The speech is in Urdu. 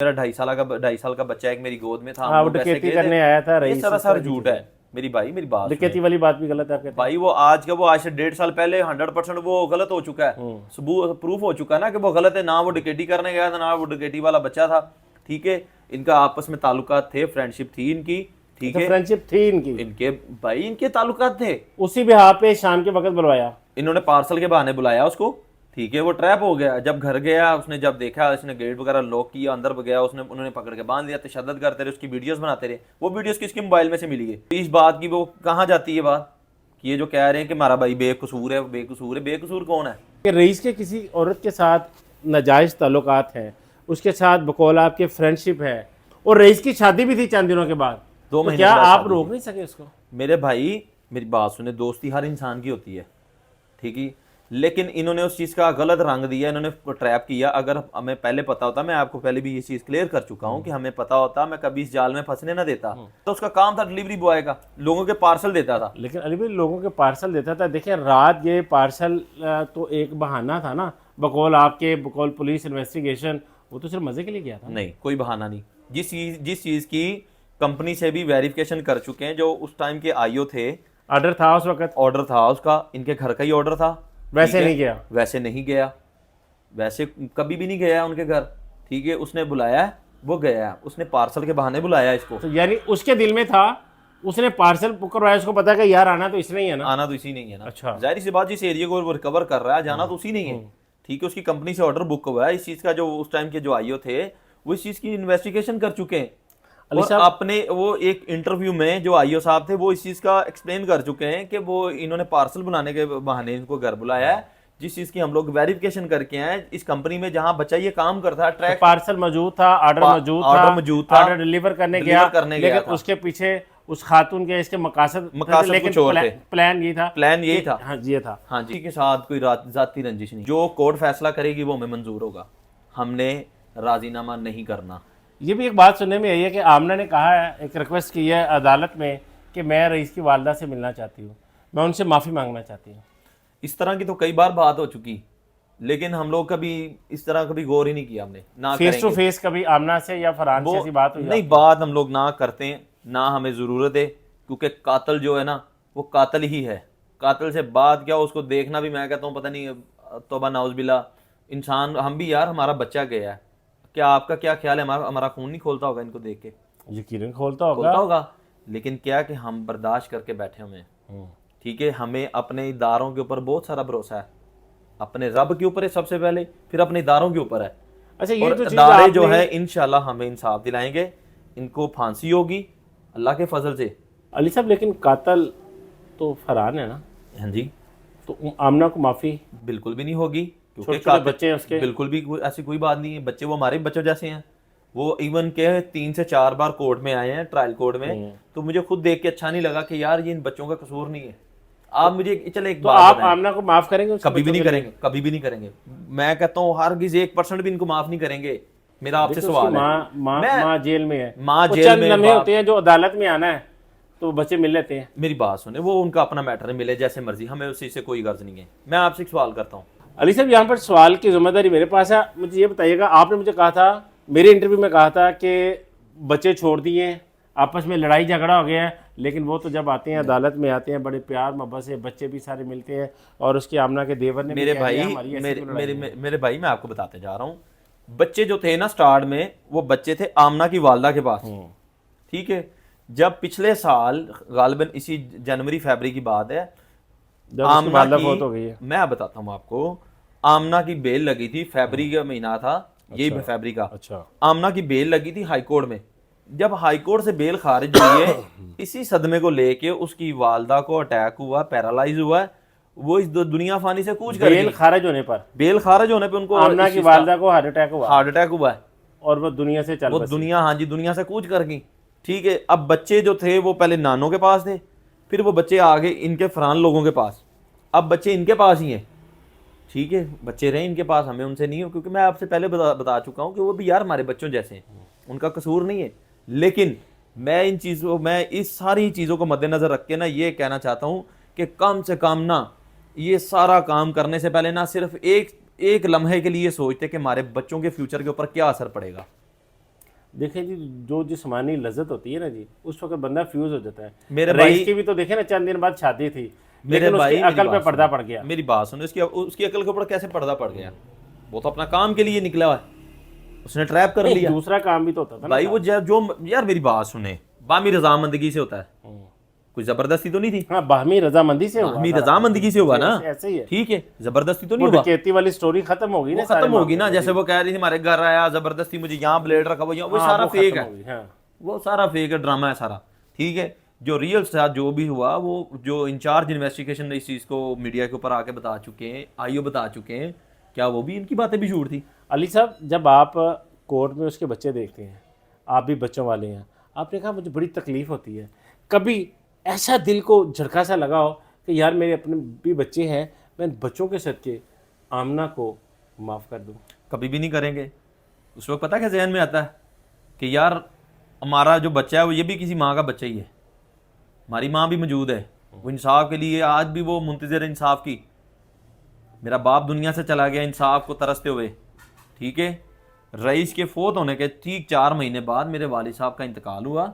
میرا 2.5 سال کا بچہ ایک میری گود میں تھا. ہاں وہ ڈکیتی کرنے آیا تھا رئیس. یہ سراسر جھوٹ ہے میری بھائی, میری بات ڈکیتی والی بات بھی غلط ہے آپ کہتے ہیں بھائی. وہ آج سے 1.5 سال پہلے 100% وہ غلط ہو چکا ہے, ثبوت پروف ہو چکا ہے نا کہ وہ غلط ہے. نہ وہ ڈکیٹی کرنے گیا تھا, نہ وہ ڈکیٹی والا بچہ تھا. ٹھیک ہے, ان کا آپس میں تعلقات تھے, فرینڈشپ تھی ان کی. ٹھیک ہے, فرینڈشپ تھی ان کے بھائی, ان کے تعلقات تھے. اسی بہا پہ شام کے وقت بلوایا انہوں نے پارسل کے بہانے بلایا اس کو. ٹھیک ہے, وہ ٹریپ ہو گیا. جب گھر گیا اس نے, جب دیکھا اس نے گیٹ وغیرہ لاک کیا, اندر گیا, انہوں نے پکڑ کے باندھ دیا, تشدد کرتے رہے, اس کی ویڈیوز بناتے رہے. وہ ویڈیوز کس کے موبائل میں سے ملی ہے؟ اس بات کی وہ کہاں جاتی ہے بات کہ یہ جو کہہ رہے ہیں کہ ہمارا بھائی بے قصور ہے, بے قصور ہے. بے قصور کون ہے؟ کہ رئیس کے کسی عورت کے ساتھ ناجائز تعلقات ہیں, اس کے ساتھ بقول آپ کے فرینڈشپ ہے, اور رئیس کی شادی بھی تھی چند دنوں کے بعد, 2 مہینے کیا آپ روک نہیں سکے اس کو؟ میرے بھائی میری بات سنیں, دوستی ہر انسان کی ہوتی ہے. ٹھیک ہے, لیکن انہوں نے اس چیز کا غلط رنگ دیا, انہوں نے ٹریپ کیا. اگر ہمیں پہلے پتا ہوتا, میں آپ کو پہلے بھی یہ چیز کلیئر کر چکا ہوں کہ ہمیں پتا ہوتا, میں کبھی اس جال میں پھنسنے نہ دیتا. تو اس کا کام تھا ڈلیوری بوائے کا, لوگوں کے پارسل دیتا تھا. لیکن علی بھائی لوگوں کے پارسل دیتا تھا. دیکھیں رات یہ پارسل تو ایک بہانہ تھا نا, بقول آپ کے, بقول پولیس انویسٹیگیشن, وہ تو صرف مزے کے لیے کیا تھا. نہیں, کوئی بہانہ نہیں. جس چیز کی کمپنی سے بھی ویریفیکیشن کر چکے ہیں, جو اس ٹائم کے آئیو تھے, آرڈر تھا اس وقت, آرڈر تھا اس کا, ان کے گھر کا ہی آرڈر تھا. ویسے نہیں گیا, ویسے نہیں گیا, ویسے کبھی بھی نہیں گیا ان کے گھر. ٹھیک ہے, اس نے بلایا ہے, وہ گیا, اس نے پارسل کے بہانے بلایا اس کو. یعنی اس کے دل میں تھا, اس نے پارسل پکڑوایا, اس کو پتا کہ یار آنا تو اس نے ہی ہے نا. آنا تو اسی نہیں ہے نا. اچھا, ظاہر سی بات, جس ایریا کو وہ ریکور کر رہا ہے, جانا تو اسی نہیں ہے. ٹھیک ہے, اس کی کمپنی سے آرڈر بک ہوا ہے اس چیز کا. جو اس ٹائم کے جو آئیو تھے وہ اس چیز کی انویسٹیگیشن کر چکے ہیں. اور اپنے وہ ایک انٹرویو میں جو آئیو صاحب تھے وہ اس چیز کا ایکسپلین کر چکے ہیں کہ وہ انہوں نے پارسل بنانے کے بہانے ان کو گھر بلایا ہے, جس چیز کی ہم لوگ ویریفیکیشن کر کے ہیں اس کمپنی میں جہاں بچہ یہ کام کرتا ہے. ٹریک پارسل موجود تھا, آرڈر موجود تھا, آرڈر ڈلیور کرنے گیا, لیکن اس کے پیچھے اس خاتون کے اس کے مقاصد کچھ اور تھے. پلان یہ تھا, پلان یہی تھا. ہاں جی, یہ تھا. ہاں جی, کے ساتھ کوئی ذاتی رنجش نہیں. جو کورٹ فیصلہ کرے گی وہ ہمیں منظور ہوگا, ہم نے راضی نامہ نہیں کرنا. یہ بھی ایک بات سننے میں آئی ہے کہ آمنہ نے کہا ہے, ایک ریکویسٹ کی ہے عدالت میں کہ میں رئیس کی والدہ سے ملنا چاہتی ہوں, میں ان سے معافی مانگنا چاہتی ہوں. اس طرح کی تو کئی بار بات ہو چکی, لیکن ہم لوگ کبھی اس طرح کبھی غور ہی نہیں کیا ہم نے. نہ فیس ٹو فیس کبھی آمنہ سے یا فرحان سے ایسی بات ہوئی نہیں, بات ہم لوگ نہ کرتے ہیں, نہ ہمیں ضرورت ہے, کیونکہ قاتل جو ہے نا وہ قاتل ہی ہے. قاتل سے بات کیا, اس کو دیکھنا بھی میں کہتا ہوں پتہ نہیں, توبہ نعوذ باللہ. انسان ہم بھی یار, ہمارا بچہ گیا ہے, کیا آپ کا کیا خیال ہے, ہمارا خون نہیں کھولتا ہوگا ان کو دیکھ کے؟ یقیناً کھولتا ہوگا, لیکن کیا کہ ہم برداشت کر کے بیٹھے ہوئے ہیں. ٹھیک ہے, ہمیں اپنے اداروں کے اوپر بہت سارا بھروسہ ہے, اپنے رب کے اوپر ہے سب سے پہلے, پھر اپنے اداروں کے اوپر ہے. اچھا, یہ جو ادارے جو ہے انشاءاللہ ہمیں انصاف دلائیں گے, ان کو پھانسی ہوگی اللہ کے فضل سے. علی صاحب لیکن قاتل تو فرحان ہے نا؟ ہاں جی, تو آمنہ کو معافی بالکل بھی نہیں ہوگی, کیونکہ بچے اس کے بالکل بھی ایسی کوئی بات نہیں ہے. بچے وہ ہمارے بچوں جیسے ہیں, وہ ایون کہ 3 سے 4 بار کورٹ میں آئے ہیں, ٹرائل کورٹ میں. تو مجھے خود دیکھ کے اچھا نہیں لگا کہ یار یہ ان بچوں کا قصور نہیں ہے. آپ مجھے چلے ایک بات, آپ آمنہ کو معاف کریں گے؟ کبھی بھی نہیں کریں گے, کبھی بھی نہیں کریں گے. میں کہتا ہوں ہرگز 1% بھی ان کو معاف نہیں کریں گے. میرا آپ سے سوال ہے, ماں جیل میں ہے, ماں جیل میں لمحے ہوتے ہیں جو عدالت میں آنا ہے تو بچے مل لیتے ہیں. میری بات سنیں, وہ ان کا اپنا میٹر ہے, ملے جیسے مرضی, ہمیں اس چیز سے کوئی غرض نہیں ہے. میں آپ سے ایک سوال کرتا ہوں علی صاحب, یہاں پر سوال کی ذمہ داری میرے پاس ہے. مجھے یہ بتائیے گا, آپ نے مجھے کہا تھا, میرے انٹرویو میں کہا تھا کہ بچے چھوڑ دیے, آپس میں لڑائی جھگڑا ہو گیا ہے, لیکن وہ تو جب آتے ہیں عدالت میں آتے ہیں بڑے پیار محبت سے, بچے بھی سارے ملتے ہیں, اور اس کی آمنہ کے دیور نے میرے بھائی میں آپ کو بتاتے جا رہا ہوں, بچے جو تھے نا سٹارٹ میں, وہ بچے تھے آمنہ کی والدہ کے پاس. ٹھیک ہے, جب پچھلے سال غالباً اسی جنوری فیبری کی بات ہے, آمنہ کی, میں بتاتا ہوں آپ کو, آمنہ کی بیل لگی تھی, فیبری کا مہینہ تھا, یہی فیبری کا. آمنہ کی بیل لگی تھی ہائی کورٹ میں. جب ہائی کورٹ سے بیل خارج ہوئی ہے, اسی صدمے کو لے کے اس کی والدہ کو اٹیک ہوا, پیرالائز ہوا, وہ اس دنیا فانی سے کوچ کر گئی. بیل خارج ہونے پر ان کو آمنہ کی والدہ کو ہارٹ اٹیک ہوا ہے, اور وہ دنیا سے دنیا سے کوچ کر گئی. ٹھیک ہے, اب بچے جو تھے وہ پہلے نانوں کے پاس تھے, پھر وہ بچے آگے ان کے فرحان لوگوں کے پاس, اب بچے ان کے پاس ہی ہیں. ٹھیک ہے, بچے رہے ان کے پاس, ہمیں ان سے نہیں ہو, کیونکہ میں آپ سے پہلے بتا چکا ہوں کہ وہ بھی یار ہمارے بچوں جیسے ہیں, ان کا قصور نہیں ہے. لیکن میں اس ساری چیزوں کو مد نظر رکھ کے نا یہ کہنا چاہتا ہوں کہ کم سے کم نا یہ سارا کام کرنے سے پہلے نا صرف ایک لمحے کے لیے سوچتے کہ ہمارے بچوں کے فیوچر کے اوپر کیا اثر پڑے گا. دیکھیں جی جو جسمانی لذت ہوتی ہے نا جی اس وقت بندہ فیوز ہو جاتا ہے. میرے رئیس کی بھی تو دیکھیں نا چند دن بعد شادی تھی لیکن اس کی عقل پہ پردہ پڑ گیا. میری بات سنو, اس کی عقل کے اوپر کیسے پردہ پڑ گیا؟ وہ تو اپنا کام کے لیے نکلا ہے, اس نے ٹریپ کر لیا. دوسرا کام بھی تو ہوتا تھا بھائی وہ جو یار میری بات سنیں, باہمی رضامندگی سے ہوتا ہے, کوئی زبردستی تو نہیں تھی. ہاں باہمی رضامندی سے ہوا, باہمی رضامندی سے ہوا نا, ایسے ہی ہے. ٹھیک ہے, زبردستی تو نہیں ہوا. ڈکیتی والی سٹوری ختم ہوگی نا, ختم ہوگی نا. جیسے وہ کہہ رہی تھی ہمارے گھر آیا زبردستی مجھے یہاں بلیڈ رکھا, وہ سارا فیک ہے, وہ سارا فیک ہے, ڈرامہ ہے سارا. ٹھیک ہے, جو ریئل ساتھ جو بھی ہوا, وہ جو انچارج انویسٹیگیشن اس چیز کو میڈیا کے اوپر آ کے بتا چکے ہیں, آئیو بتا چکے ہیں, کیا وہ بھی ان کی باتیں بھی جھوٹ تھی؟ علی صاحب جب آپ کورٹ میں اس کے بچے دیکھتے ہیں, آپ بھی بچوں والے ہیں, آپ نے کہا مجھے بڑی تکلیف ہوتی ہے, کبھی ایسا دل کو جھٹکا سا لگا ہو کہ یار میرے اپنے بھی بچے ہیں, میں بچوں کے صدقے آمنہ کو معاف کر دوں؟ کبھی بھی نہیں کریں گے. اس وقت پتہ کہ ذہن میں آتا ہے کہ یار ہمارا جو بچہ ہے وہ یہ بھی کسی ماں کا بچہ ہی ہے, ہماری ماں بھی موجود ہے, وہ انصاف کے لیے آج بھی وہ منتظر انصاف کی. میرا باپ دنیا سے چلا گیا انصاف کو ترستے ہوئے. ٹھیک ہے, رئیس کے فوت ہونے کے ٹھیک 4 مہینے بعد میرے والد صاحب کا انتقال ہوا.